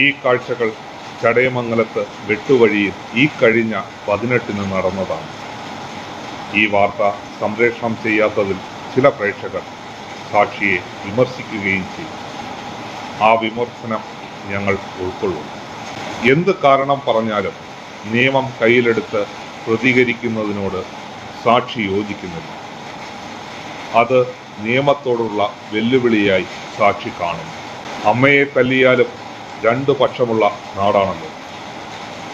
ഈ കാഴ്ചകൾ ചടയമംഗലത്ത് വെട്ടുവഴിയിൽ ഈ കഴിഞ്ഞ 18-ന് നടന്നതാണ്. ഈ വാർത്ത സംപ്രേഷണം ചെയ്യാത്തതിൽ ചില പ്രേക്ഷകർ സാക്ഷിയെ വിമർശിക്കുകയും ചെയ്തു. ആ വിമർശനം ഞങ്ങൾ ഉൾക്കൊള്ളുന്നു. എന്ത് കാരണം പറഞ്ഞാലും നിയമം കയ്യിലെടുത്ത് പ്രതികരിക്കുന്നതിനോട് സാക്ഷി യോജിക്കുന്നില്ല. അത് നിയമത്തോടുള്ള വെല്ലുവിളിയായി സാക്ഷി കാണുന്നു. അമ്മയെ തല്ലിയാലും രണ്ടു പക്ഷമുള്ള നാടാണല്ലോ.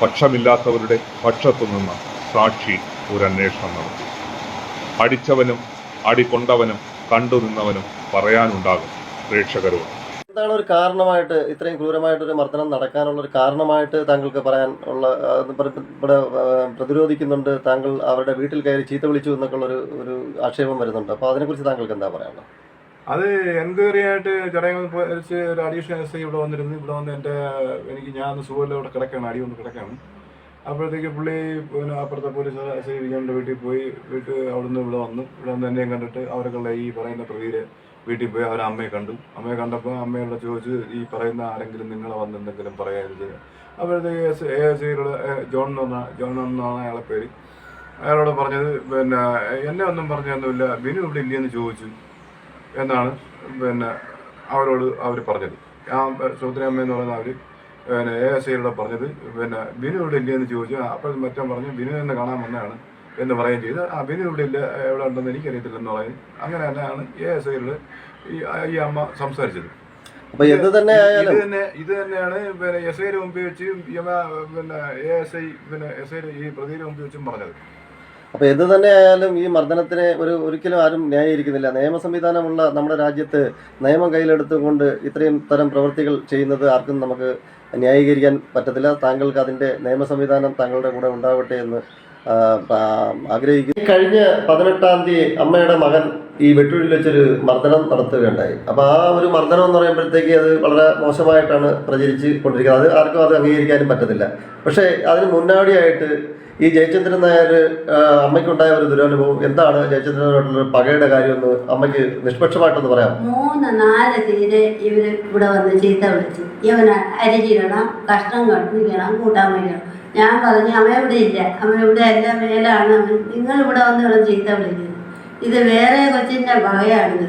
പക്ഷമില്ലാത്തവരുടെ പക്ഷത്തു നിന്ന് സാക്ഷി ഒരു അന്വേഷണം നടത്തി. അടിച്ചവനും അടികൊണ്ടവനും കണ്ടു നിന്നവനും പറയാനുണ്ടാകും പ്രേക്ഷകരോട്. എന്താണ് ഒരു കാരണമായിട്ട് ഇത്രയും ക്രൂരമായിട്ടൊരു മർദ്ദനം നടക്കാനുള്ള ഒരു കാരണമായിട്ട് താങ്കൾക്ക് പറയാൻ ഉള്ള? ഇവിടെ പ്രതിരോധിക്കുന്നുണ്ട്, താങ്കൾ അവരുടെ വീട്ടിൽ കയറി ചീത്ത വിളിച്ചു എന്നൊക്കെയുള്ള ഒരു ആക്ഷേപം വരുന്നുണ്ട്. അപ്പോൾ അതിനെക്കുറിച്ച് താങ്കൾക്ക് എന്താ പറയാനുള്ളത്? അത് എൻക്വയറി ആയിട്ട് ചടയങ്ങൾ പോലീസ് ഒരു അഡീഷണൽ എസ് ഐ ഇവിടെ വന്നിരുന്നു. ഇവിടെ വന്ന് ഞാൻ സുഖമില്ല, ഇവിടെ കിടക്കുകയാണ്, അടി കൊണ്ട് കിടക്കുകയാണ്. അപ്പോഴത്തേക്ക് പുള്ളി പിന്നെ അപ്പുറത്തെ പോലീസ് എസ് ഐ വിജയൻ്റെ വീട്ടിൽ പോയി അവിടുന്ന് ഇവിടെ വന്ന് എന്നെയും കണ്ടിട്ട് അവരൊക്കെ ഈ പറയുന്ന പ്രതിയുടെ വീട്ടിൽ പോയി അവരെ അമ്മയെ അമ്മയെ കണ്ടപ്പോൾ അമ്മയോട് ചോദിച്ച് ഈ പറയുന്ന ആരെങ്കിലും നിങ്ങളെ വന്ന് എന്തെങ്കിലും പറയരുത്. അപ്പോഴത്തേക്ക് ASIയുടെ ജോൺ എന്നാണ് അയാളെ പേര്. അയാളോട് പറഞ്ഞത് പിന്നെ എന്നെ ഒന്നും പറഞ്ഞൊന്നുമില്ല, ബിനു ഇവിടെ ഇല്ലയെന്ന് ചോദിച്ചു എന്നാണ് അവരോട് അവർ പറഞ്ഞത്. ആ സൗത്രി അമ്മ എന്ന് പറയുന്ന അവർ ASIയുടെ പറഞ്ഞത് ബിനു ഇവിടെ ഇല്ലയെന്ന് ചോദിച്ചു. അപ്പോൾ മറ്റേ പറഞ്ഞു ബിനു എന്നെ കാണാൻ വന്നതാണ് എന്ന് പറയുകയും ചെയ്ത്. ആ ബിനു ഇവിടെ ഇല്ല, എവിടെ ഉണ്ടെന്ന് എനിക്കറിയത്തില്ലെന്ന് പറയുന്നത്. അങ്ങനെ തന്നെയാണ് ASIയുടെ ഈ അമ്മ സംസാരിച്ചത്. ഇത് തന്നെയാണ് SIയുടെ മുമ്പിൽ വെച്ച് ASI SIയുടെ ഈ പ്രതിയുടെ മുമ്പിൽ വെച്ചും പറഞ്ഞത്. അപ്പോൾ എന്ത് തന്നെയായാലും ഈ മർദ്ദനത്തിനെ ഒരിക്കലും ആരും ന്യായീകരിക്കുന്നില്ല. നിയമ സംവിധാനമുള്ള നമ്മുടെ രാജ്യത്ത് നിയമം കയ്യിലെടുത്തുകൊണ്ട് ഇത്രയും തരം പ്രവൃത്തികൾ ചെയ്യുന്നത് ആർക്കും നമുക്ക് ന്യായീകരിക്കാൻ പറ്റത്തില്ല. താങ്കൾക്ക് അതിൻ്റെ നിയമ സംവിധാനം താങ്കളുടെ കൂടെ ഉണ്ടാവട്ടെ എന്ന് ആഗ്രഹിക്കുന്നു. കഴിഞ്ഞ 18-ാം തീയതി അമ്മയുടെ മകൻ ഈ വെട്ടൂരിൽ വെച്ചൊരു മർദ്ദനം നടത്തുകയുണ്ടായി. അപ്പോൾ ആ ഒരു മർദ്ദനം എന്ന് പറയുമ്പോഴത്തേക്ക് അത് വളരെ മോശമായിട്ടാണ് പ്രചരിച്ച് കൊണ്ടിരിക്കുന്നത്. ആർക്കും അത് അംഗീകരിക്കാനും പറ്റത്തില്ല. പക്ഷേ അതിന് മുന്നോടിയായിട്ട് ഈ ജയചന്ദ്രൻ നായർ അമ്മയ്ക്കുണ്ടായ ഒരു ദുരനുഭവം എന്താണ്? ജയചന്ദ്രനായിട്ടുള്ള പകയുടെ കാര്യമൊന്ന് അമ്മയ്ക്ക് നിഷ്പക്ഷമായിട്ടൊന്ന് പറയാം. 3-4 തീരെ ഇവര് ഇവിടെ വന്ന് ചീത്ത വിളിച്ചു. ഇവന് അരിഞ്ഞിടണം, കഷ്ണം കണ്ടിരിക്കണം, കൂട്ടാൻ വയ്ക്കണം. ഞാൻ പറഞ്ഞു അവൻ ഇവിടെ ഇല്ല, അവൻ ഇവിടെ എല്ലാം മേലാണ്, നിങ്ങൾ ഇവിടെ വന്ന് കിടന്ന് ചീത്ത വിളിക്കുന്നത്, ഇത് വേറെ കൊച്ചിൻ്റെ പകയാണിത്,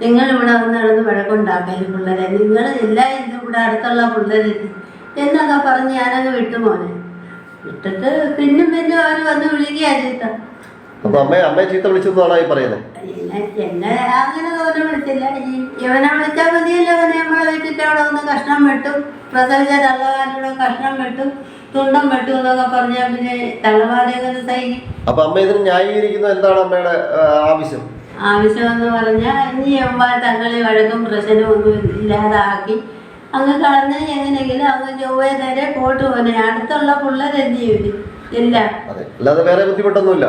നിങ്ങൾ ഇവിടെ വന്ന് കിടന്ന് വഴക്കുണ്ടാക്കല് പിള്ളേരെ, നിങ്ങൾ എല്ലാവരും ഇവിടെ അടുത്തുള്ള പിള്ളേര് എന്നൊക്കെ പറഞ്ഞ് ഞാനങ്ങ് വിട്ടു മോനെ. വിട്ടിട്ട് പിന്നും അവർ വന്ന് വിളിക്കുക ചീത്ത. അപ്പൊ അമ്മയെ ചീത്ത വിളിച്ചെന്നാണ് ഈ പറയുന്നത്. എന്നെ അങ്ങനെ തോന്നെ വിളിച്ചില്ല. ഇവനെ വിളിച്ചാൽ മതിയല്ലോ. അവനെ നമ്മളെ വീട്ടിൻ്റെ അവിടെ വന്ന് കഷ്ണം വെട്ടും, പ്രസവിച്ച തള്ളവാരുടെ കഷ്ണം വെട്ടും, തുണ്ടം വെട്ടും എന്നൊക്കെ പറഞ്ഞാൽ പിന്നെ തള്ളവാരെയൊക്കെ സഹിക്കും. അപ്പൊ അമ്മ ഇതിന് ന്യായീകരിക്കുന്നത് എന്താണ് അമ്മയുടെ ആവശ്യം? ആവശ്യമെന്ന് പറഞ്ഞാൽ ഇനി തങ്ങളിൽ വഴക്കും പ്രശ്നവും ഒന്നും ഇല്ലാതാക്കി അങ്ങ് കളഞ്ഞ് എങ്ങനെയെങ്കിലും അങ്ങ് ചൊവ്വേ നേരെ പോട്ട് പോലെ അടുത്തുള്ള പിള്ളേരെന്ത് ചെയ്യും ഇല്ല. അല്ലാതെ വേറെ ബുദ്ധിമുട്ടൊന്നുമില്ല.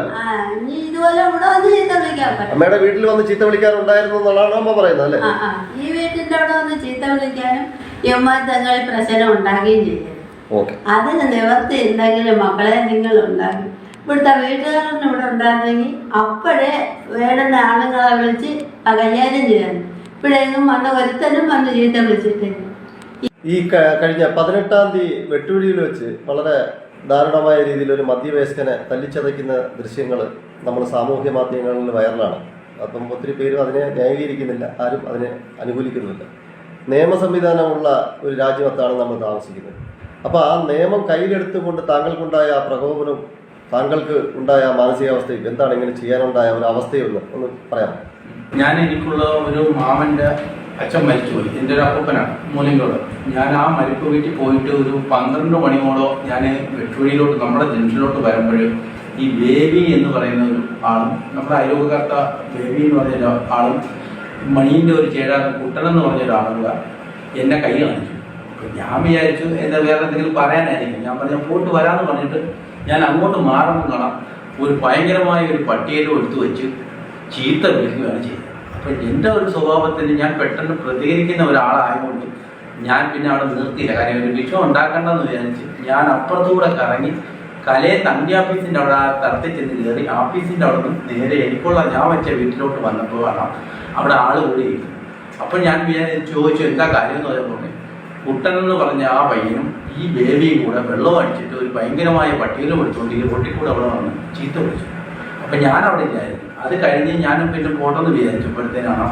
ഇനി ഇതുപോലെ ഇവിടെ വന്ന് ചീത്ത വിളിക്കാൻ പറ്റും. അമ്മയുടെ വീട്ടിൽ വന്ന് ചീത്ത വിളിക്കാറുണ്ടായിരുന്നു എന്നുള്ളതാണ് അമ്മ പറയുന്നത് അല്ലേ? ഈ വീട്ടിന്റെ അവിടെ വന്ന് ചീത്ത വിളിക്കാനും യമ്മാർ തങ്ങളിൽ പ്രശ്നം ഉണ്ടാക്കുകയും ചെയ്യും. അതിന് നിവർത്തി ഉണ്ടെങ്കിലും മക്കളെ നിങ്ങൾ ഉണ്ടാകും. ഇവിടുത്തെ വീട്ടുകാരന് ഇവിടെ ഉണ്ടായിരുന്നെങ്കിൽ അപ്പോഴേ വേണ്ടുന്ന ആളുകളെ വിളിച്ച് കൈകാര്യം ചെയ്യാൻ. ഇപ്പോഴെങ്ങും വന്ന് ഒരുത്തനും വന്ന് ചീത്ത വിളിച്ചിട്ടില്ല. ഈ കഴിഞ്ഞ 18-ാം തീയതി വെട്ടുവഴിയിൽ വെച്ച് വളരെ ദാരുണമായ രീതിയിൽ ഒരു മധ്യവയസ്കനെ തല്ലിച്ചതയ്ക്കുന്ന ദൃശ്യങ്ങൾ നമ്മൾ സാമൂഹ്യ മാധ്യമങ്ങളിൽ വൈറലാണ്. അപ്പം ഒത്തിരി പേരും അതിനെ ന്യായീകരിക്കുന്നില്ല, ആരും അതിനെ അനുകൂലിക്കുന്നില്ല. നിയമ സംവിധാനമുള്ള ഒരു രാജ്യമത്താണ് നമ്മൾ താമസിക്കുന്നത്. അപ്പോൾ ആ നിയമം കയ്യിലെടുത്തുകൊണ്ട് താങ്കൾക്കുണ്ടായ ആ പ്രകോപനവും താങ്കൾക്ക് ഉണ്ടായ മാനസികാവസ്ഥയും എന്താണ് ഇങ്ങനെ ചെയ്യാനുണ്ടായ ഒരു അവസ്ഥയൊന്ന് ഒന്ന് പറയാം. എനിക്കുള്ള ഒരു മാമൻ്റെ അച്ഛൻ മരിച്ചുപോയി. എൻ്റെ ഒരു അപ്പൂപ്പനാണ് മൂലങ്കോട്. ഞാൻ ആ മരിപ്പ് വീട്ടിൽ പോയിട്ട് ഒരു 12 മണിയോടോ ഞാൻ വെട്ടുവഴിയിലോട്ട് നമ്മുടെ ജംഗ്ഷനിലോട്ട് വരുമ്പോൾ ഈ ബേബി എന്ന് പറയുന്ന ഒരു ആളും നമ്മുടെ അയൽവക്കത്ത ബേബി എന്ന് പറഞ്ഞ ആളും മണീൻ്റെ ഒരു ചേടാൻ കുട്ടനെന്ന് പറഞ്ഞ ഒരാളും കൂടെ എന്നെ കൈ കാണിച്ചു. ഞാൻ വിചാരിച്ചു എന്താ വേറെ എന്തെങ്കിലും പറയാനായിരിക്കും. ഞാൻ പറഞ്ഞ പോട്ട് വരാമെന്ന് പറഞ്ഞിട്ട് ഞാൻ അങ്ങോട്ട് മാറുമ്പോൾ കാണാം ഒരു ഭയങ്കരമായ ഒരു പട്ടിയേലും എടുത്തു വെച്ച് ചീത്ത വിളിക്കുകയാണ് ചെയ്തത്. അപ്പം എൻ്റെ ഒരു സ്വഭാവത്തിന് ഞാൻ പെട്ടെന്ന് പ്രതികരിക്കുന്ന ഒരാളായതുകൊണ്ട് ഞാൻ പിന്നെ അവിടെ നിർത്തിയില്ല. കാര്യം ഒരു വിഷയം ഉണ്ടാക്കണ്ടെന്ന് വിചാരിച്ച് ഞാൻ അപ്പുറത്തുകൂടെ കറങ്ങി കലയെ തണ്ടി ഓഫീസിൻ്റെ അവിടെ ആ തരത്തിൽ ചെന്ന് കയറി ഓഫീസിൻ്റെ അവിടെ നിന്ന് നേരെ എനിക്കുള്ള ഞാൻ വെച്ച വീട്ടിലോട്ട് വന്നപ്പോൾ കാണാം അവിടെ ആൾ കൂടി ഇരിക്കും. അപ്പം ഞാൻ ചോദിച്ചു എന്താ കാര്യം എന്ന് പറഞ്ഞപ്പോൾ കുട്ടൻ എന്ന് പറഞ്ഞ ആ പയ്യനും ഈ ബേബിയും കൂടെ വെള്ളം അടിച്ചിട്ട് ഒരു ഭയങ്കരമായ പട്ടികയിൽ എടുത്തുകൊണ്ട് ഈ റോട്ടിൽ കൂടെ അവിടെ വന്ന് ചീത്ത വിളിച്ചു. അപ്പം ഞാൻ അവിടെ ഇല്ലായിരുന്നു. അത് കഴിഞ്ഞ് ഞാനും പിന്നെ പോട്ടെന്ന് വിചാരിച്ചപ്പോഴത്തേനാണ്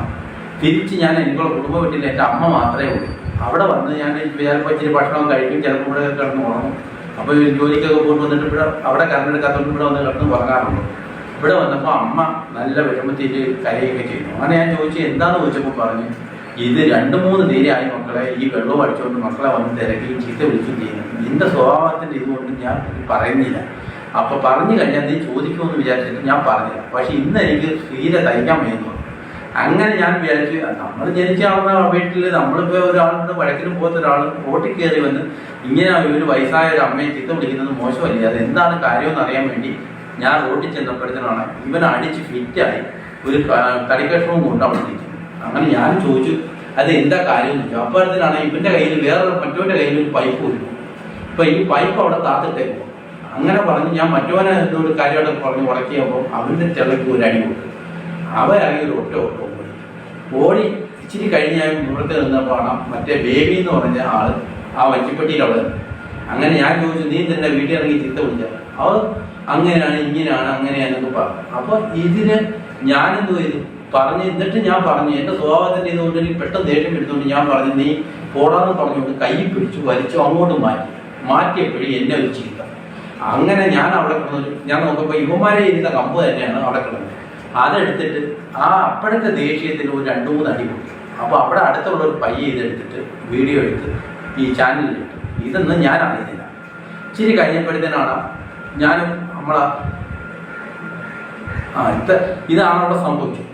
തിരിച്ച് ഞാൻ എനിക്കുള്ള കുടുംബ വീട്ടിൽ എൻ്റെ അമ്മ മാത്രമേ ഉള്ളൂ. അവിടെ വന്ന് ഞാൻ ചിലപ്പോൾ ഇച്ചിരി ഭക്ഷണം കഴിക്കും, ചിലപ്പോൾ ഇവിടെ കിടന്ന് ഉറങ്ങും. അപ്പോൾ ജോലിക്കൊക്കെ പോയിട്ട് വന്നിട്ട് ഇവിടെ അവിടെ കറണ്ടെടുക്കാത്തതുകൊണ്ട് ഇവിടെ വന്ന് കിടന്ന് ഉറങ്ങാറുണ്ട്. ഇവിടെ വന്നപ്പോൾ അമ്മ നല്ല വിഷമത്തിൽ കരയൊക്കെ ചെയ്യുന്നു. അങ്ങനെ ഞാൻ ചോദിച്ചു എന്താണെന്ന് ചോദിച്ചപ്പോൾ പറഞ്ഞു, ഇത് 2-3 നേരമായി മക്കളെ ഈ വെള്ളം അടിച്ചുകൊണ്ട് മക്കളെ വന്ന് തിരക്കുകയും ചീത്ത വിളിക്കുകയും ചെയ്യുന്നു. നിന്റെ സ്വഭാവത്തിൻ്റെ ഇതുകൊണ്ട് ഞാൻ പറയുന്നില്ല. അപ്പോൾ പറഞ്ഞു കഴിഞ്ഞാൽ നീ ചോദിക്കുമെന്ന് വിചാരിച്ചിട്ട് ഞാൻ പറഞ്ഞില്ല. പക്ഷെ ഇന്ന് എനിക്ക് തീരെ തയ്ക്കാൻ വയ്യുന്നു. അങ്ങനെ ഞാൻ വിചാരിച്ചു, നമ്മൾ ജനിച്ചാവുന്ന വീട്ടിൽ നമ്മളിപ്പോൾ ഒരാളുടെ വഴക്കിനും പോകാത്ത ഒരാൾ റോട്ടിൽ കയറി വന്ന് ഇങ്ങനെ ഒരു വയസ്സായ ഒരു അമ്മയെ ചീത്ത വിളിക്കുന്നത് മോശമല്ലേ, അത് എന്താണ് കാര്യമെന്ന് അറിയാൻ വേണ്ടി ഞാൻ റോട്ടിൽ ചെന്നപ്പോഴത്തേനാണ് ഇവൻ അടിച്ച് ഫിറ്റായി ഒരു തടിക്കഷ്ണവും കൊണ്ട് അവിടെ നിൽക്കുന്നത്. അങ്ങനെ ഞാൻ ചോദിച്ചു അത് എന്താ കാര്യം എന്ന് ചോദിച്ചു. അപ്പോഴത്തേനാണ് ഇവൻ്റെ കയ്യിൽ വേറെ മറ്റവൻ്റെ കയ്യിൽ ഒരു പൈപ്പ് വരുന്നു. ഇപ്പം ഈ പൈപ്പ് അവിടെ താത്തിട്ടേക്കും. അങ്ങനെ പറഞ്ഞ് ഞാൻ മറ്റവനെ എന്നോട് കാര്യമായിട്ട് പറഞ്ഞ് ഉടക്കിയപ്പോൾ അവൻ്റെ ചെള്ളയ്ക്ക് ഒരു അടി കൊടുത്തു. അവരറിയ ഒരു ഒറ്റ ഓടി ഇച്ചിരി കഴിഞ്ഞ് ഞാൻ മുറത്ത് നിന്നപ്പോഴാണ് മറ്റേ ബേബി എന്ന് പറഞ്ഞ ആള് ആ വഞ്ചിപ്പെട്ടിയിൽ അവിടെ. അങ്ങനെ ഞാൻ ചോദിച്ചു നീ തന്നെ വീട്ടിൽ ഇറങ്ങി ചീത്ത വിളിച്ച അവ അങ്ങനെയാണ് ഇങ്ങനെയാണ് അങ്ങനെയാണെന്നൊക്കെ പറഞ്ഞു. അപ്പൊ ഇതിന് ഞാനെന്തോ ചെയ്തു പറഞ്ഞ്, എന്നിട്ട് ഞാൻ പറഞ്ഞു എൻ്റെ സ്വഭാവത്തിൻ്റെ ഇതുകൊണ്ട് എനിക്ക് പെട്ടെന്ന് ദേഷ്യം എടുത്തുകൊണ്ട് ഞാൻ പറഞ്ഞു നീ പോടാന്ന് പറഞ്ഞുകൊണ്ട് കൈ പിടിച്ചു വലിച്ചു അങ്ങോട്ട് മാറ്റിയപ്പോഴും എന്നെ ഒരു ചീത്ത. അങ്ങനെ ഞാൻ അവിടെ കിടന്നു. ഞാൻ നോക്കുമ്പോൾ ഇവന്മാരെ ഇരുന്ന കമ്പ് തന്നെയാണ് അവിടെ കിടന്നത്. അതെടുത്തിട്ട് ആ അപ്പോഴത്തെ ദേഷ്യത്തിന് ഒരു 2-3 അടി കൊടുത്തു. അപ്പോൾ അവിടെ അടുത്തുള്ള ഒരു പയ്യ ഇതെടുത്തിട്ട് വീഡിയോ എടുത്ത് ഈ ചാനലിലിട്ടു. ഇതൊന്നും ഞാൻ അറിയുന്നില്ല. ഇച്ചിരി കഴിഞ്ഞപ്പോഴത്തേനാണ് ഞാനും നമ്മളെ ഇതാണ് അവിടെ സംഭവിച്ചത്.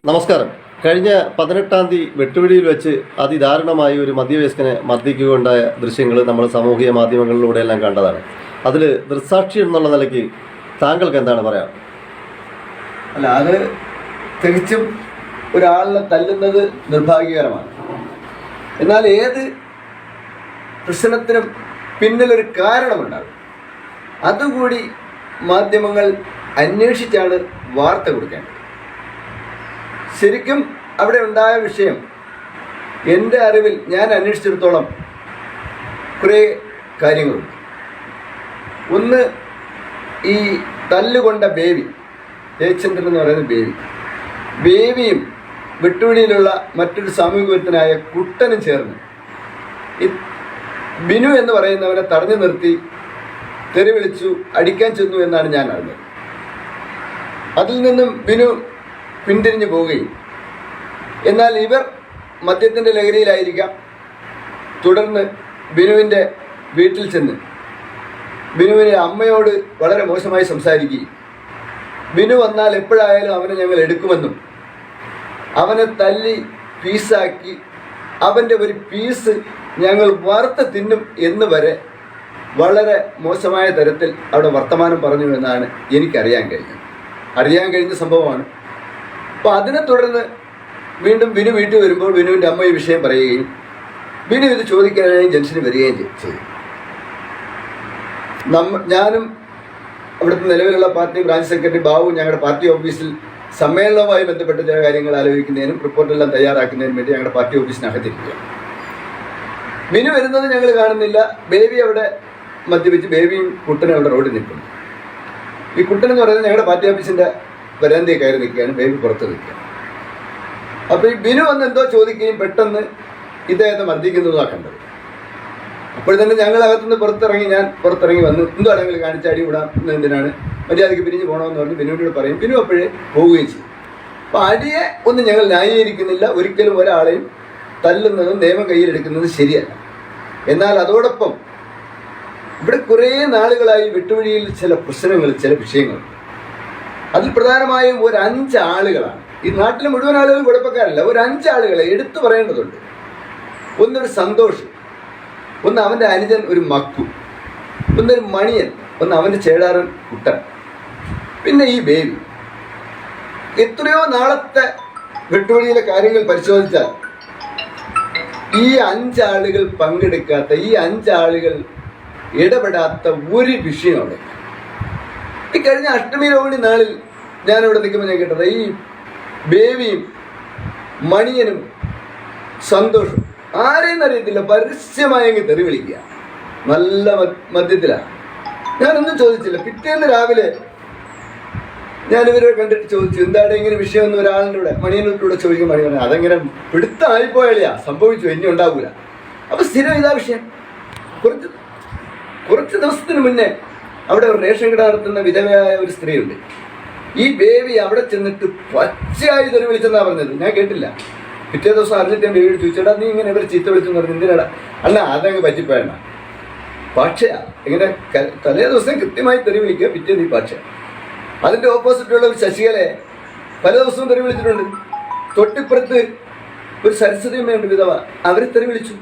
നമസ്കാരം. കഴിഞ്ഞ 18-ാം തീയതി വെട്ടുവെടിയിൽ വെച്ച് അതിദാരുണമായി ഒരു മധ്യവയസ്കനെ മർദ്ദിക്കുകയുണ്ടായ ദൃശ്യങ്ങൾ നമ്മൾ സാമൂഹിക മാധ്യമങ്ങളിലൂടെ എല്ലാം കണ്ടതാണ്. അതിൽ ദൃക്സാക്ഷി എന്നുള്ള നിലയ്ക്ക് താങ്കൾക്ക് എന്താണ് പറയാം? അല്ല, അത് തികച്ചും ഒരാളിനെ തല്ലുന്നത് നിർഭാഗ്യകരമാണ്. എന്നാൽ ഏത് പ്രശ്നത്തിനും പിന്നിലൊരു കാരണമുണ്ടാകും. അതുകൂടി മാധ്യമങ്ങൾ അന്വേഷിച്ചാണ് വാർത്ത കൊടുക്കേണ്ടത്. ശരിക്കും അവിടെ ഉണ്ടായ വിഷയം എൻ്റെ അറിവിൽ ഞാൻ അന്വേഷിച്ചിടത്തോളം കുറേ കാര്യങ്ങളുണ്ട്. ഒന്ന്, ഈ തല്ലുകൊണ്ട ബേബി ജയചന്ദ്രൻ എന്ന് പറയുന്ന ബേബിയും വെട്ടുവെടിയിലുള്ള മറ്റൊരു സാമൂഹികനായ കുട്ടനും ചേർന്ന് ഈ ബിനു എന്ന് പറയുന്നവനെ തടഞ്ഞു നിർത്തി തെറി വിളിച്ചു അടിക്കാൻ ചെന്നു എന്നാണ് ഞാൻ അറിഞ്ഞത്. അതിൽ നിന്നും ബിനു പിന്തിരിഞ്ഞു പോവുകയും, എന്നാൽ ഇവർ മദ്യത്തിൻ്റെ ലഹരിയിലായിരിക്കാം, തുടർന്ന് ബിനുവിൻ്റെ വീട്ടിൽ ചെന്ന് ബിനുവിനെ അമ്മയോട് വളരെ മോശമായി സംസാരിക്കുകയും ബിനു വന്നാൽ എപ്പോഴായാലും അവനെ ഞങ്ങൾ എടുക്കുമെന്നും അവനെ തല്ലി പീസാക്കി അവൻ്റെ ഒരു പീസ് ഞങ്ങൾ വറുത്ത് തിന്നും എന്ന് വരെ വളരെ മോശമായ തരത്തിൽ അവിടെ വർത്തമാനം പറഞ്ഞു എന്നാണ് എനിക്കറിയാൻ കഴിഞ്ഞ സംഭവമാണ്. അപ്പോൾ അതിനെ തുടർന്ന് വീണ്ടും ബിനു വീട്ടിൽ വരുമ്പോൾ ബിനുവിൻ്റെ അമ്മ ഈ വിഷയം പറയുകയും ബിനു ഇത് ചോദിക്കാനായി ജംഗ്ഷനിൽ വരികയും ചെയ്തു. ഞാനും അവിടുത്തെ നിലവിലുള്ള പാർട്ടി ബ്രാഞ്ച് സെക്രട്ടറി ബാബു ഞങ്ങളുടെ പാർട്ടി ഓഫീസിൽ സമ്മേളനവുമായി ബന്ധപ്പെട്ട ചില കാര്യങ്ങൾ ആലോചിക്കുന്നതിനും റിപ്പോർട്ടെല്ലാം തയ്യാറാക്കുന്നതിനും വേണ്ടി ഞങ്ങളുടെ പാർട്ടി ഓഫീസിനകത്തിരിക്കുക. ബിനു വരുന്നത് ഞങ്ങൾ കാണുന്നില്ല. ബേബി അവിടെ മദ്യപിച്ച് ബേബിയും കുട്ടനും അവിടെ റോഡിൽ നിൽക്കുന്നു. ഈ കുട്ടനെന്ന് പറയുന്നത് ഞങ്ങളുടെ പാർട്ടി ഓഫീസിൻ്റെ വരാന്തയിൽ കയറി നിൽക്കുകയാണ്, ബേബി പുറത്ത് നിൽക്കുക. അപ്പോൾ ഈ ബിനു വന്ന് എന്തോ ചോദിക്കുകയും പെട്ടെന്ന് ഇദ്ദേഹത്തെ മർദ്ദിക്കുന്നതാണ് കണ്ടത്. അപ്പോൾ തന്നെ ഞങ്ങൾ അകത്തുനിന്ന് ഞാൻ പുറത്തിറങ്ങി വന്ന് എന്തോ അടങ്ങൾ കാണിച്ച് അടി വിടാം എന്തിനാണ്, മര്യാദയ്ക്ക് പിരിഞ്ഞ് പോകണമെന്ന് പറഞ്ഞ് ബിനുവിനോട് പറയും. ബിനു അപ്പോഴേ പോവുകയും ചെയ്യും. അപ്പോൾ അടിയെ ഒന്നും ഞങ്ങൾ ന്യായീകരിക്കുന്നില്ല. ഒരിക്കലും ഒരാളെയും തല്ലുന്നതും നിയമം കയ്യിലെടുക്കുന്നതും ശരിയല്ല. എന്നാൽ അതോടൊപ്പം ഇവിടെ കുറേ നാളുകളായി വെട്ടുവഴിയിൽ ചില പ്രശ്നങ്ങൾ, ചില വിഷയങ്ങൾ, അതിൽ പ്രധാനമായും ഒരു 5 ആളുകളാണ്. ഈ നാട്ടിലെ മുഴുവൻ ആളുകൾ കുഴപ്പക്കാരല്ല, ഒരു 5 ആളുകളെ എടുത്തു പറയേണ്ടതുണ്ട്. ഒന്നൊരു സന്തോഷ്, ഒന്ന് അവൻ്റെ അനുജൻ ഒരു മക്കു, ഒന്നൊരു മണിയൻ, ഒന്ന് അവൻ്റെ ചേടാറൻ കുട്ടൻ, പിന്നെ ഈ ബേബി. എത്രയോ നാളത്തെ വെട്ടുവഴിയിലെ കാര്യങ്ങൾ പരിശോധിച്ചാൽ ഈ 5 ആളുകൾ പങ്കെടുക്കാത്ത, ഈ 5 ആളുകൾ ഇടപെടാത്ത ഒരു വിഷയമാണ്. ഈ കഴിഞ്ഞ അഷ്ടമി രോഹിണി നാളിൽ ഞാനിവിടെ നിൽക്കുമ്പോൾ ഞാൻ കേട്ടത് ഈ ബേബിയും മണിയനും സന്തോഷും ആരെയും അറിയത്തില്ല, പരസ്യമായെങ്കിൽ തെറി വിളിക്കുക. നല്ല മദ്യത്തിലാണ്. ഞാനൊന്നും ചോദിച്ചില്ല. പിറ്റേന്ന് രാവിലെ ഞാനിവരെ കണ്ടിട്ട് ചോദിച്ചു, എന്താണ് ഇങ്ങനെ വിഷയമൊന്നും ഒരാളിൻ്റെ കൂടെ മണിയനൂരിലൂടെ ചോദിക്കും. മണി പറഞ്ഞു, അതെങ്ങനെ പിടുത്തമായിപ്പോയാളിയാ, സംഭവിച്ചു, ഇനി ഉണ്ടാകൂല. അപ്പൊ സ്ഥിരം ഇതാ വിഷയം. കുറച്ച് ദിവസത്തിന് മുന്നേ അവിടെ ഒരു റേഷൻ കട നടത്തുന്ന വിധവയായ ഒരു സ്ത്രീയുണ്ട്. ഈ ബേബി അവിടെ ചെന്നിട്ട് പച്ചയായി തെറി വിളിച്ചെന്നാ പറഞ്ഞത്. ഞാൻ കേട്ടില്ല. പിറ്റേ ദിവസം അറിഞ്ഞിട്ട് ഞാൻ ബേബിയോട് ചോദിച്ചേട്ടാ, നീ ഇങ്ങനെ ഇവർ ചീത്ത വിളിച്ചെന്ന് പറഞ്ഞു. എന്തിനാടാ? അല്ല, അതങ്ങ് പറ്റിപ്പോയണ. പക്ഷയാ ഇങ്ങനെ തലേ ദിവസം കൃത്യമായി തെറി വിളിക്കുക, പിറ്റേ നീ പക്ഷ. അതിന്റെ ഓപ്പോസിറ്റുള്ള ഒരു ശശികലയെ പല ദിവസവും തെറി വിളിച്ചിട്ടുണ്ട്. തൊട്ടിപ്പുറത്ത് ഒരു സരസ്വതിയമ്മയുണ്ട് വിധവ, അവരെ തെറി വിളിച്ചു.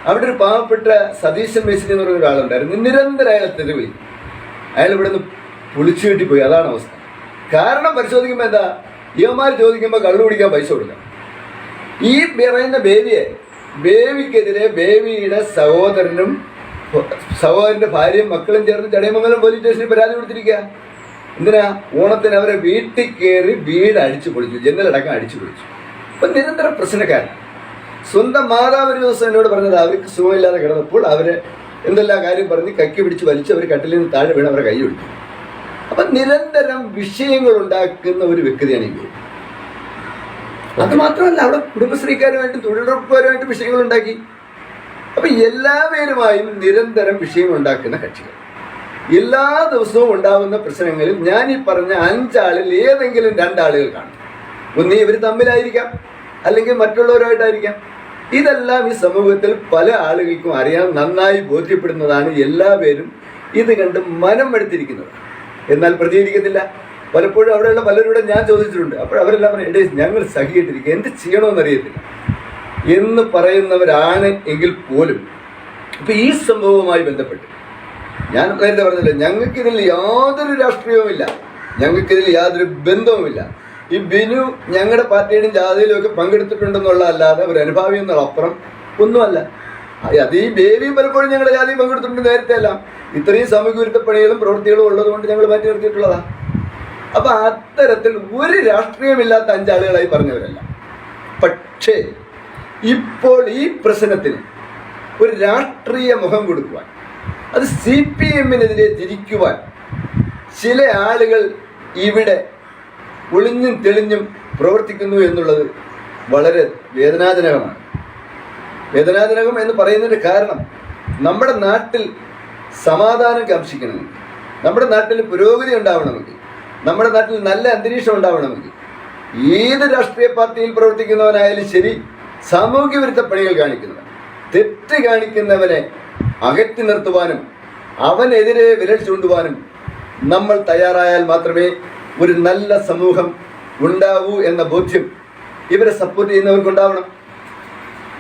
അവിടെ ഒരു പാവപ്പെട്ട സതീശൻ മേശിനി എന്ന് പറയുന്ന ഒരാളുണ്ടായിരുന്നു. നിരന്തരം അയാളെ തെറി വിളിക്കും. അയാൾ ഇവിടെ നിന്ന് പൊളിച്ചു കെട്ടിപ്പോയി. അതാണ് അവസ്ഥ. കാരണം പരിശോധിക്കുമ്പോൾ എന്താ, ഇവന്മാർ ചോദിക്കുമ്പോൾ കള്ളു കുടിക്കാൻ പൈസ കൊടുക്കാം. ഈ പറയുന്ന ബേബിക്കെതിരെ ബേബിയുടെ സഹോദരന്റെ ഭാര്യയും മക്കളും ചേർന്ന് ചടയമംഗലം പോലീസ് സ്റ്റേഷനിൽ പരാതി കൊടുത്തിരിക്കുക. എന്തിനാ? ഓണത്തിന് അവരെ വീട്ടിൽ കയറി വീട് അടിച്ചു പൊളിച്ചു, ജനലടക്കം അടിച്ചു പൊളിച്ചു. അപ്പൊ നിരന്തരം പ്രശ്നക്കാരൻ. സ്വന്തം മാതാവ് ഒരു ദിവസം എന്നോട് പറഞ്ഞത്, അവർക്ക് സുഖമില്ലാതെ കിടന്നപ്പോൾ അവര് എന്തെല്ലാം കാര്യം പറഞ്ഞ് കക്കി പിടിച്ച് വലിച്ച് അവർ കട്ടിലിൽ നിന്ന് താഴെ വീണ് അവരെ കൈ ഒഴിക്കും. അപ്പൊ നിരന്തരം വിഷയങ്ങൾ ഉണ്ടാക്കുന്ന ഒരു വ്യക്തിയാണ് ഈ. അത് മാത്രമല്ല, അവിടെ കുടുംബശ്രീക്കാരുമായിട്ടും തൊഴിലുറപ്പുകാരുമായിട്ടും വിഷയങ്ങൾ ഉണ്ടാക്കി. അപ്പൊ എല്ലാവരുമായും നിരന്തരം വിഷയങ്ങൾ ഉണ്ടാക്കുന്ന കക്ഷികൾ. എല്ലാ ദിവസവും ഉണ്ടാകുന്ന പ്രശ്നങ്ങളിൽ ഞാൻ ഈ പറഞ്ഞ 5 ആളിൽ ഏതെങ്കിലും 2 ആളുകൾ കാണും. ഒന്നീ ഇവർ തമ്മിലായിരിക്കാം, അല്ലെങ്കിൽ മറ്റുള്ളവരുമായിട്ടായിരിക്കാം. ഇതെല്ലാം ഈ സമൂഹത്തിൽ പല ആളുകൾക്കും അറിയാൻ നന്നായി ബോധ്യപ്പെടുന്നതാണ്. എല്ലാവരും ഇത് കണ്ട് മനം എടുത്തിരിക്കുന്നത്. എന്നാൽ പ്രതികരിക്കത്തില്ല. പലപ്പോഴും അവിടെയുള്ള പലരോട് ഞാൻ ചോദിച്ചിട്ടുണ്ട്. അപ്പോൾ അവരെല്ലാം പറയും, ഞങ്ങൾ സഹിയിട്ടിരിക്കുക, എന്ത് ചെയ്യണമെന്നറിയത്തില്ല എന്ന് പറയുന്നവരാണ് എങ്കിൽ പോലും ഇപ്പം ഈ സംഭവവുമായി ബന്ധപ്പെട്ട് ഞാൻ നേരത്തെ പറഞ്ഞില്ല, ഞങ്ങൾക്കിതിൽ യാതൊരു രാഷ്ട്രീയവുമില്ല, ഞങ്ങൾക്കിതിൽ യാതൊരു ബന്ധവുമില്ല. ഈ ബിനു ഞങ്ങളുടെ പാർട്ടിയുടെയും ജാഥയിലും ഒക്കെ പങ്കെടുത്തിട്ടുണ്ടെന്നുള്ള അല്ലാതെ ഒരു അനുഭാവി എന്നുള്ളപ്പുറം ഒന്നുമല്ല. അത് ഈ ബേബിയും പലപ്പോഴും ഞങ്ങളുടെ ജാതിയിൽ പങ്കെടുത്തിട്ടുണ്ട്. നേരത്തെ അല്ല, ഇത്രയും സാമൂഹ്യ വിരുദ്ധ പണികളും പ്രവൃത്തികളും ഉള്ളത് കൊണ്ട് ഞങ്ങൾ മാറ്റി നിർത്തിയിട്ടുള്ളതാണ്. അപ്പൊ അത്തരത്തിൽ ഒരു രാഷ്ട്രീയമില്ലാത്ത 5 ആളുകളായി പറഞ്ഞവരല്ല. പക്ഷേ ഇപ്പോൾ ഈ പ്രശ്നത്തിന് ഒരു രാഷ്ട്രീയ മുഖം കൊടുക്കുവാൻ, അത് CPM-നെതിരെ തിരിക്കുവാൻ ചില ആളുകൾ ഇവിടെ ഒളിഞ്ഞും തെളിഞ്ഞും പ്രവർത്തിക്കുന്നു എന്നുള്ളത് വളരെ വേദനാജനകമാണ്. വേദനാജനകം എന്ന് പറയുന്നതിന് കാരണം, നമ്മുടെ നാട്ടിൽ സമാധാനം കാംക്ഷിക്കണമെങ്കിൽ, നമ്മുടെ നാട്ടിൽ പുരോഗതി ഉണ്ടാവണമെങ്കിൽ, നമ്മുടെ നാട്ടിൽ നല്ല അന്തരീക്ഷം ഉണ്ടാവണമെങ്കിൽ ഏത് രാഷ്ട്രീയ പാർട്ടിയിൽ പ്രവർത്തിക്കുന്നവനായാലും ശരി, സാമൂഹ്യ വിരുദ്ധ പണികൾ കാണിക്കുന്നവൻ, തെറ്റ് കാണിക്കുന്നവനെ അകറ്റി നിർത്തുവാനും അവനെതിരെ വിരൽ ചൂണ്ടുവാനും നമ്മൾ തയ്യാറായാൽ മാത്രമേ ഒരു നല്ല സമൂഹം ഉണ്ടാവൂ എന്ന ബോധ്യം ഇവരെ സപ്പോർട്ട് ചെയ്യുന്നവർക്കുണ്ടാവണം.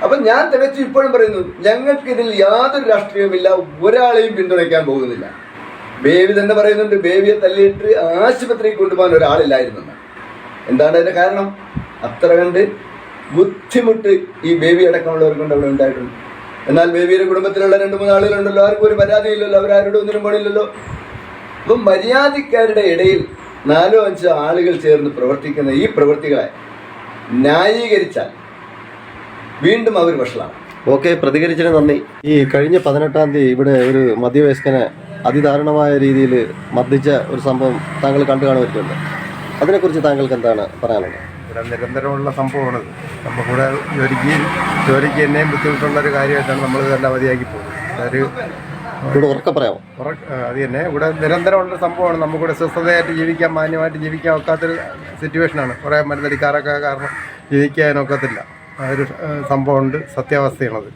അപ്പം ഞാൻ തികച്ചും ഇപ്പോഴും പറയുന്നു, ഞങ്ങൾക്കിതിൽ യാതൊരു രാഷ്ട്രീയവുമില്ല, ഒരാളെയും പിന്തുണയ്ക്കാൻ പോകുന്നില്ല. ബേബി തന്നെ പറയുന്നുണ്ട്, ബേബിയെ തല്ലിയിട്ട് ആശുപത്രിയിൽ കൊണ്ടുപോകാൻ ഒരാളില്ലായിരുന്നെന്ന്. എന്താണ് അതിൻ്റെ കാരണം? അത്ര കണ്ട് ബുദ്ധിമുട്ട് ഈ ബേബി അടക്കമുള്ളവർക്കൊണ്ട് അവിടെ ഉണ്ടായിട്ടുണ്ട്. എന്നാൽ ബേബിയുടെ കുടുംബത്തിലുള്ള 2-3 ആളുകളുണ്ടല്ലോ, ആർക്കും ഒരു പരാതിയില്ലല്ലോ, അവരാരുടെ ഒന്നിനും പണിയില്ലല്ലോ. അപ്പം മര്യാദക്കാരുടെ ഇടയിൽ 4-5 ആളുകൾ ചേർന്ന് പ്രവർത്തിക്കുന്ന ഈ പ്രവൃത്തികളെ ന്യായീകരിച്ചാൽ വീണ്ടും അവർ വഷളാണ്. ഓക്കെ, പ്രതികരിച്ചതിന് നന്ദി. ഈ കഴിഞ്ഞ 18-ാം തീയതി ഇവിടെ ഒരു മധ്യവയസ്കനെ അതിദാരുണമായ രീതിയിൽ മർദ്ദിച്ച ഒരു സംഭവം താങ്കൾ കണ്ടു കാണുമായിട്ടുണ്ട്. അതിനെക്കുറിച്ച് താങ്കൾക്ക് എന്താണ് പറയാനുള്ളത്? ഇവിടെ നിരന്തരമുള്ള സംഭവമാണത്. നമുക്കിവിടെ ജോലിക്ക് എന്നെയും ബുദ്ധിമുട്ടുള്ളൊരു കാര്യമായിട്ടാണ് നമ്മൾ തന്നെ മതിയാക്കി പോകുന്നത്. ഇവിടെ ഉറക്കെ പറയാമോ? അത് തന്നെ ഇവിടെ നിരന്തരമുള്ള സംഭവമാണ്. നമുക്കിവിടെ സ്വസ്ഥതയായിട്ട് ജീവിക്കാൻ, മാന്യമായിട്ട് ജീവിക്കാൻ ഒക്കാത്തൊരു സിറ്റുവേഷനാണ്. കുറേ മരുന്നടിക്കാരൊക്കെ കാരണം ജീവിക്കാനൊക്കത്തില്ല. അതൊരു സംഭവമുണ്ട്, സത്യാവസ്ഥയാണത്.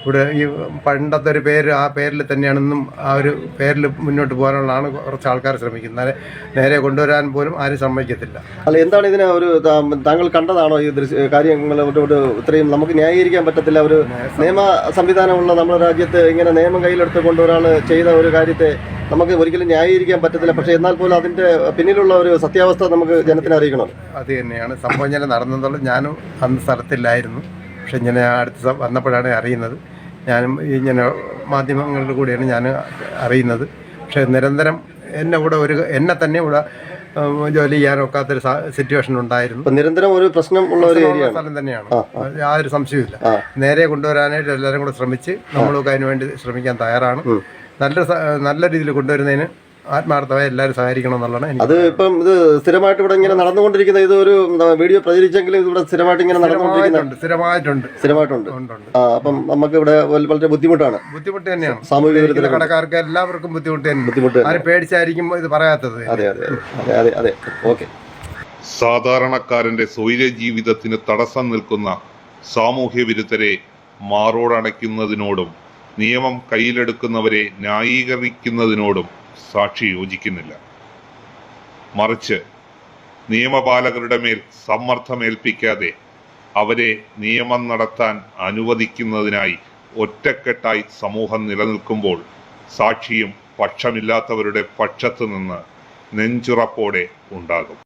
ഇവിടെ ഈ പണ്ടത്തെ ഒരു പേര്, ആ പേരിൽ തന്നെയാണെന്നും ആ ഒരു പേരിൽ മുന്നോട്ട് പോകാനുള്ളതാണ് കുറച്ച് ആൾക്കാർ ശ്രമിക്കുന്നത്. നേരെ കൊണ്ടുവരാൻ പോലും ആരും സമ്മതിക്കത്തില്ല. അല്ല, എന്താണ് ഇതിനെ ഒരു താങ്കൾ കണ്ടതാണോ ഈ കാര്യങ്ങൾ? ഇത്രയും നമുക്ക് ന്യായീകരിക്കാൻ പറ്റത്തില്ല. ഒരു നിയമ സംവിധാനമുള്ള നമ്മുടെ രാജ്യത്ത് ഇങ്ങനെ നിയമം കയ്യിലെടുത്തുകൊണ്ട് ഒരാൾ ചെയ്ത ഒരു കാര്യത്തെ നമുക്ക് ഒരിക്കലും ന്യായീകരിക്കാൻ പറ്റത്തില്ല. പക്ഷേ എന്നാൽ പോലും അതിൻ്റെ പിന്നിലുള്ള ഒരു സത്യാവസ്ഥ നമുക്ക് ജനത്തിനെ അറിയിക്കണം. അത് തന്നെയാണ് സംഭവം. ഇങ്ങനെ നടന്നതുകൊണ്ട് ഞാനും അന്ന് സ്ഥലത്തില്ലായിരുന്നു. പക്ഷെ ഇങ്ങനെ അടുത്ത് വന്നപ്പോഴാണ് അറിയുന്നത്. ഞാനും ഇങ്ങനെ മാധ്യമങ്ങളുടെ കൂടെയാണ് ഞാൻ അറിയുന്നത്. പക്ഷേ നിരന്തരം എന്നെ തന്നെ ഇവിടെ ജോലി ചെയ്യാനൊക്കാത്തൊരു സിറ്റുവേഷൻ ഉണ്ടായിരുന്നു. ഇപ്പൊ നിരന്തരം ഒരു പ്രശ്നം ഉള്ള ഒരു ഏരിയയാണ്. സ്ഥലം തന്നെയാണ്, യാതൊരു സംശയമില്ല. നേരെ കൊണ്ടുവരാനായിട്ട് എല്ലാവരും കൂടെ ശ്രമിച്ച് നമ്മളൊക്കെ അതിന് വേണ്ടി ശ്രമിക്കാൻ തയ്യാറാണ്. നല്ല രീതിയിൽ കൊണ്ടുവരുന്നതിന് ആത്മാർത്ഥമായി എല്ലാവരും സഹകരിക്കണം എന്നുള്ളതാണ്. അത് ഇപ്പം ഇത് സ്ഥിരമായിട്ട് ഇവിടെ ഇങ്ങനെ നടന്നുകൊണ്ടിരിക്കുന്ന ഇത് ഒരു വീഡിയോ പ്രചരിച്ചെങ്കിലും ഇവിടെ സ്ഥിരമായിട്ട് ഇങ്ങനെ സ്ഥിരമായിട്ടുണ്ട്. അപ്പം നമുക്ക് ഇവിടെ വളരെ ബുദ്ധിമുട്ട് തന്നെയാണ്. സാമൂഹിക കടക്കാർക്ക് എല്ലാവർക്കും ബുദ്ധിമുട്ട് ആരും പേടിച്ചായിരിക്കും ഇത് പറയാത്തത്. അതെ. ഓക്കെ. സാധാരണക്കാരന്റെ സ്വൈര ജീവിതത്തിന് തടസ്സം നിൽക്കുന്ന സാമൂഹ്യ വിരുദ്ധരെ മാറോടണയ്ക്കുന്നതിനോടും നിയമം കയ്യിലെടുക്കുന്നവരെ ന്യായീകരിക്കുന്നതിനോടും സാക്ഷി യോജിക്കുന്നില്ല. മറിച്ച് നിയമപാലകരുടെ മേൽ സമ്മർദ്ദമേൽപ്പിക്കാതെ അവരെ നിയമം നടത്താൻ അനുവദിക്കുന്നതിനായി ഒറ്റക്കെട്ടായി സമൂഹം നിലനിൽക്കുമ്പോൾ സാക്ഷിയും പക്ഷമില്ലാത്തവരുടെ പക്ഷത്തു നിന്ന് നെഞ്ചുറപ്പോടെ ഉണ്ടാകും.